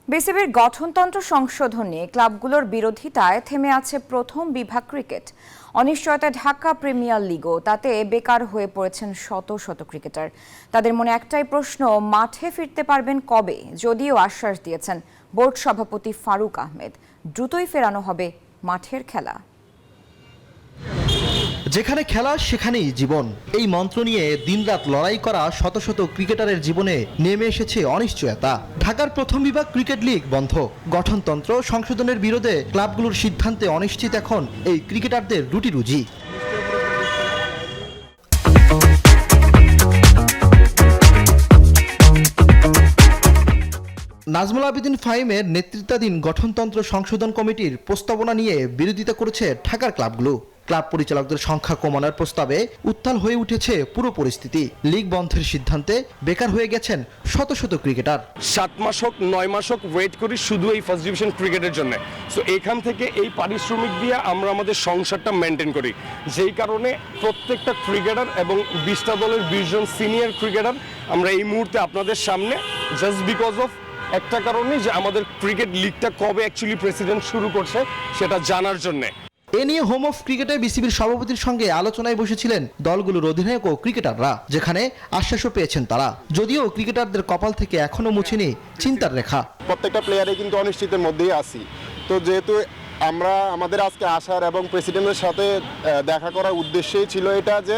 বিসিবির গঠনতন্ত্র সংশোধন নিয়ে ক্লাবগুলোর বিরোধিতায় থেমে আছে প্রথম বিভাগ ক্রিকেট। অনিশ্চয়তায় ঢাকা প্রিমিয়ার লিগও, তাতে বেকার হয়ে পড়েছেন শত শত ক্রিকেটার। তাদের মনে একটাই প্রশ্ন, মাঠে ফিরতে পারবেন কবে? যদিও আশ্বাস দিয়েছেন বোর্ড সভাপতি ফারুক আহমেদ, দ্রুতই ফেরানো হবে মাঠের খেলা। যেখানে খেলা সেখানেই জীবন, এই মন্ত্র নিয়ে দিনরাত লড়াই করা শত শত ক্রিকেটারের জীবনে নেমে এসেছে অনিশ্চয়তা। ঢাকার প্রথম বিভাগ ক্রিকেট লিগ বন্ধ। গঠনতন্ত্র সংশোধনের বিরোধে ক্লাবগুলোর সিদ্ধান্তে অনিশ্চিত এখন এই ক্রিকেটারদের রুটি রুজি। নাজমুল আবেদিন ফাহিমের নেতৃত্বাধীন গঠনতন্ত্র সংশোধন কমিটির প্রস্তাবনা নিয়ে বিরোধিতা করেছে ঢাকার ক্লাবগুলো। ক্লাব পরিচালকদের সংখ্যা কমানোর প্রস্তাবে উত্তাল হয়ে উঠেছে পুরো পরিস্থিতি। লিগ বন্ধের সিদ্ধান্তে বেকার হয়ে গেছেন শত শত ক্রিকেটার। 7 মাস হোক 9 মাস হোক ওয়েট করি শুধু এই ফার্স্ট ডিভিশন ক্রিকেটের জন্য। সো এখান থেকে এই পারিশ্রমিক দিয়ে আমরা আমাদের সংসারটা মেনটেন করি, যেই কারণে প্রত্যেকটা ক্রিকেটার এবং 20টা দলের 20 জন সিনিয়র ক্রিকেটার আমরা এই মুহূর্তে আপনাদের সামনে জাস্ট বিকজ অফ একটা কারণে যে আমাদের ক্রিকেট লিগটা কবে অ্যাকচুয়ালি প্রেসিডেন্ট শুরু করছে সেটা জানার জন্য। এ নিয়ে হোম অফ ক্রিকেটে বিসিবির সভাপতির সঙ্গে আলোচনায় বসেছিলেন দলগুলোর অধিনায়ক ও ক্রিকেটাররা, যেখানে আশ্বাসও পেয়েছেন তারা। যদিও ক্রিকেটারদের কপাল থেকে এখনো মুছেনি চিন্তার রেখা। প্রত্যেকটা প্লেয়ারে কিন্তু অনিশ্চিতের মধ্যেই আছি। তো যেহেতু আমরা আমাদের আজকে আসার এবং প্রেসিডেন্টের সাথে দেখা করার উদ্দেশ্যই ছিল এটা, যে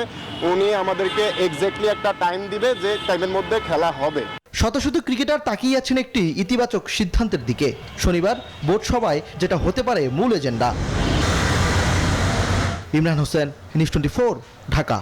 উনি আমাদেরকে এক্স্যাক্টলি একটা টাইম দিবে যে টাইমের মধ্যে খেলা হবে। শত শত ক্রিকেটার তাকিয়ে আছেন একটি ইতিবাচক সিদ্ধান্তের দিকে। শনিবার বোর্ড সভায় যেটা হতে পারে মূল এজেন্ডা। ইমরান হোসেন, নিউজ 24, ঢাকা।